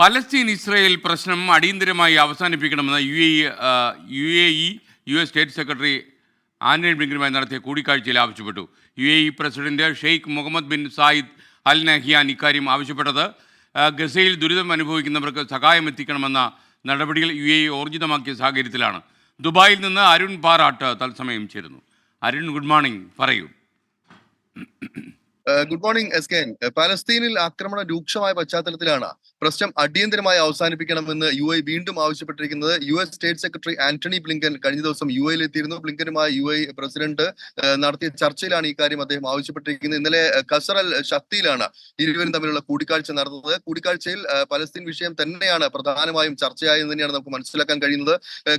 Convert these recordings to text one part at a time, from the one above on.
Palestine Israel പ്രശ്നം അടിയന്തരമായി അവസാനിപ്പിക്കണമെന്ന് യു.എസ്. സ്റ്റേറ്റ് സെക്രട്ടറി ആന്റണി ബ്ലിങ്കനുമായി നടത്തിയ കൂടിക്കാഴ്ചയിൽ ആവശ്യപ്പെട്ടു. UAE. President Sheikh Mohammed bin Zayed Al Nahyan ഇക്കാര്യം ആവശ്യപ്പെട്ടത് ഗസയിൽ ദുരിതം അനുഭവിക്കുന്നവർക്ക് സഹായം എത്തിക്കണമെന്ന നടപടികൾ യു.എ.ഇ. ഊർജിതമാക്കിയ സാഹചര്യത്തിലാണ്. ദുബായിൽ നിന്ന് അരുൺ പാറാട്ട് തത്സമയം ചേരുന്നു. അരുൺ, ഗുഡ് മോർണിംഗ്, പറയൂ. Good morning S K. പലസ്തീനിൽ ആക്രമണം രൂക്ഷമായ പശ്ചാത്തലത്തിലാണ് പ്രശ്നം അടിയന്തരമായി അവസാനിപ്പിക്കണമെന്ന് യു.എ. വീണ്ടും ആവശ്യപ്പെട്ടിരിക്കുന്നത്. US. State secretary Antony Blinken കഴിഞ്ഞ ദിവസം യു.എയിൽ എത്തിയിരുന്നു. ബ്ലിങ്കനുമായി യു.എ. പ്രസിഡന്റ് നടത്തിയ ചർച്ചയിലാണ് ഈ കാര്യം അദ്ദേഹം ആവശ്യപ്പെട്ടിരിക്കുന്നത്. ഇന്നലെ ഖസർ അൽ ഷത്തിയിലാണ് ഇരുവരും തമ്മിലുള്ള കൂടിക്കാഴ്ച നടന്നത്. കൂടിക്കാഴ്ചയിൽ പലസ്തീൻ വിഷയം തന്നെയാണ് പ്രധാനമായും ചർച്ചയായെന്ന് തന്നെയാണ് നമുക്ക് മനസ്സിലാക്കാൻ കഴിയുന്നത്.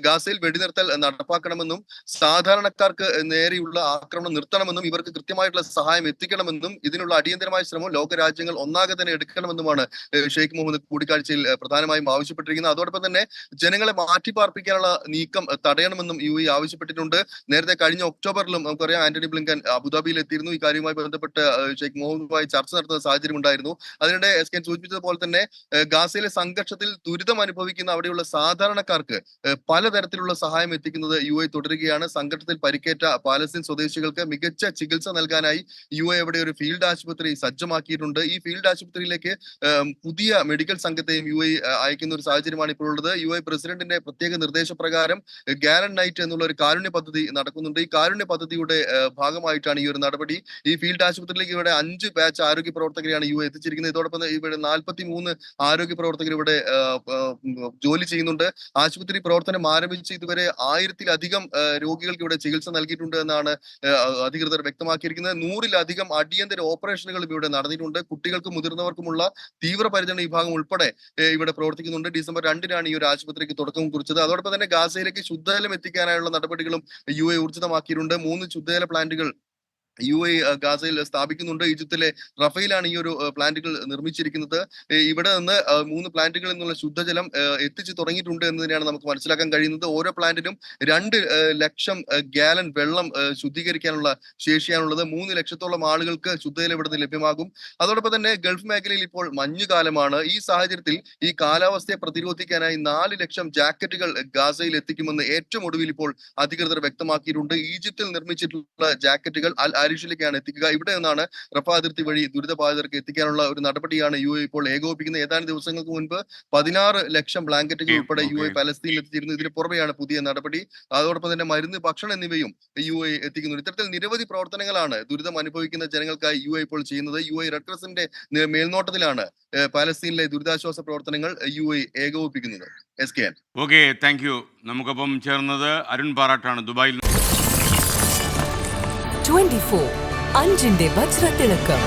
ഗാസയിൽ വെടിനിർത്തൽ നടപ്പാക്കണമെന്നും സാധാരണക്കാർക്ക് നേരെയുള്ള ആക്രമണം നിർത്തണമെന്നും ഇവർക്ക് കൃത്യമായിട്ടുള്ള സഹായം എത്തിക്കണമെന്നും ഇതിനുള്ള അടിയന്തരമായ ശ്രമം ലോകരാജ്യങ്ങൾ ഒന്നാകെ തന്നെ എടുക്കണമെന്നുമാണ് ഷെയ്ഖ് മുഹമ്മദ് കൂടിക്കാഴ്ചയിൽ പ്രധാനമായും ആവശ്യപ്പെട്ടിരിക്കുന്നത്. അതോടൊപ്പം തന്നെ ജനങ്ങളെ മാറ്റിപ്പാർപ്പിക്കാനുള്ള നീക്കം തടയണമെന്നും യു.എ. ആവശ്യപ്പെട്ടിട്ടുണ്ട്. നേരത്തെ കഴിഞ്ഞ ഒക്ടോബറിലും നമുക്കറിയാം ആന്റണി ബ്ലിങ്കൻ അബുദാബിയിൽ എത്തിയിരുന്നു. ഈ കാര്യവുമായി ബന്ധപ്പെട്ട് ഷെയ്ഖ് മുഹമ്മദുമായി ചർച്ച നടത്തുന്ന സാഹചര്യം ഉണ്ടായിരുന്നു. അതിനിടെ എസ് കെ സൂചിപ്പിച്ചതുപോലെ തന്നെ ഗാസയിലെ സംഘർഷത്തിൽ ദുരിതം അനുഭവിക്കുന്ന അവിടെയുള്ള സാധാരണക്കാർക്ക് പലതരത്തിലുള്ള സഹായം എത്തിക്കുന്നത് യു.എ. തുടരുകയാണ്. സംഘർഷത്തിൽ പരിക്കേറ്റ പാലസ്തീൻ സ്വദേശികൾക്ക് മികച്ച ചികിത്സ നൽകാനായി യു.എ. അവിടെ ഒരു ഫീൽഡ് ആശുപത്രി സജ്ജമാക്കിയിട്ടുണ്ട്. ഈ ഫീൽഡ് ആശുപത്രിയിലേക്ക് പുതിയ മെഡിക്കൽ സംഘത്തെയും യു.എ. അയക്കുന്ന ഒരു സാഹചര്യമാണ് ഇപ്പോൾ ഉള്ളത്. യു.എ. പ്രസിഡന്റിന്റെ പ്രത്യേക നിർദ്ദേശപ്രകാരം ഗാലൻ നൈറ്റ് എന്നുള്ള ഒരു കാരുണ്യ പദ്ധതി നടക്കുന്നുണ്ട്. ഈ കാരുണ്യ പദ്ധതിയുടെ ഭാഗമായിട്ടാണ് ഈ ഒരു നടപടി. ഈ ഫീൽഡ് ആശുപത്രിയിലേക്ക് ഇവിടെ 5 ബാച്ച് ആരോഗ്യ പ്രവർത്തകരെയാണ് യു.എ. എത്തിച്ചിരിക്കുന്നത്. ഇതോടൊപ്പം ഇവിടെ 43 ആരോഗ്യ പ്രവർത്തകർ ഇവിടെ ജോലി ചെയ്യുന്നുണ്ട്. ആശുപത്രി പ്രവർത്തനം ആരംഭിച്ച് ഇതുവരെ 1000-ലധികം രോഗികൾക്ക് ഇവിടെ ചികിത്സ നൽകിയിട്ടുണ്ട് എന്നാണ് അധികൃതർ വ്യക്തമാക്കിയിരിക്കുന്നത്. 100-ലധികം അടിയന്തര ഓപ്പറേഷനുകളും ഇവിടെ നടന്നിട്ടുണ്ട്. കുട്ടികൾക്കും മുതിർന്നവർക്കുമുള്ള തീവ്രപരിചരണ വിഭാഗം ഉൾപ്പെടെ ഇവിടെ പ്രവർത്തിക്കുന്നുണ്ട്. ഡിസംബർ 2-നാണ് ഈ ഒരു ആശുപത്രിക്ക് തുടക്കം കുറിച്ചത്. അതോടൊപ്പം തന്നെ ഗാസയിലേക്ക് ശുദ്ധജലം എത്തിക്കാനായുള്ള നടപടികളും യു.എ. ഊർജിതമാക്കിയിട്ടുണ്ട്. 3 ശുദ്ധജല പ്ലാന്റുകൾ യു.എ. ഗാസയിൽ സ്ഥാപിക്കുന്നുണ്ട്. ഈജിപ്തിലെ റഫയിലാണ് ഈ ഒരു പ്ലാന്റുകൾ നിർമ്മിച്ചിരിക്കുന്നത്. ഇവിടെ നിന്ന് 3 പ്ലാന്റുകളിൽ നിന്നുള്ള ശുദ്ധജലം എത്തിച്ചു തുടങ്ങിയിട്ടുണ്ട് എന്ന് തന്നെയാണ് നമുക്ക് മനസ്സിലാക്കാൻ കഴിയുന്നത്. ഓരോ പ്ലാന്റിനും 2 ലക്ഷം ഗാലൻ വെള്ളം ശുദ്ധീകരിക്കാനുള്ള ശേഷിയാണുള്ളത്. 3 ലക്ഷത്തോളം ആളുകൾക്ക് ശുദ്ധജലം ഇവിടെ നിന്ന് ലഭ്യമാകും. അതോടൊപ്പം തന്നെ ഗൾഫ് മേഖലയിൽ ഇപ്പോൾ മഞ്ഞുകാലമാണ്. ഈ സാഹചര്യത്തിൽ ഈ കാലാവസ്ഥയെ പ്രതിരോധിക്കാനായി 4 ലക്ഷം ജാക്കറ്റുകൾ ഗാസയിൽ എത്തിക്കുമെന്ന് ഏറ്റവും ഒടുവിൽ ഇപ്പോൾ അധികൃതർ വ്യക്തമാക്കിയിട്ടുണ്ട്. ഈജിപ്തിൽ നിർമ്മിച്ചിട്ടുള്ള ജാക്കറ്റുകൾ അൽ ആരിഷിലേക്കാണ് എത്തിക്കുക. ഇവിടെ നിന്നാണ് റഫ അതിർത്തി വഴി ദുരിതബാധിതർക്ക് എത്തിക്കാനുള്ള ഒരു നടപടിയാണ് യു.എ. ഇപ്പോൾ ഏകോപിപ്പിക്കുന്നത്. ഏതാനും ദിവസങ്ങൾക്ക് മുൻപ് 16 ലക്ഷം ബ്ലാങ്കറ്റുകൾ ഉൾപ്പെടെ യു.എ. പലസ്തീനിൽ എത്തിച്ചിരുന്നു. ഇതിന് പുറമെയാണ് പുതിയ നടപടി. അതോടൊപ്പം തന്നെ മരുന്ന്, ഭക്ഷണം എന്നിവയും യു.എ. എത്തിക്കുന്നു. ഇത്തരത്തിൽ നിരവധി പ്രവർത്തനങ്ങളാണ് ദുരിതം അനുഭവിക്കുന്ന ജനങ്ങൾക്കായി യു.എ. ഇപ്പോൾ ചെയ്യുന്നത്. യു.എ. റെഡ് ക്രോസിന്റെ മേൽനോട്ടത്തിലാണ് പലസ്തീനിലെ ദുരിതാശ്വാസ പ്രവർത്തനങ്ങൾ യു.എ. ഏകോപിപ്പിക്കുന്നത്. S K. Okay, thank you. നമുക്കൊപ്പം ചേർന്നത് അരുൺ പാറാട്ടാണ്, ദുബായിൽ. 24 അഞ്ചിന്റെ വജ്രത്തിളക്കം.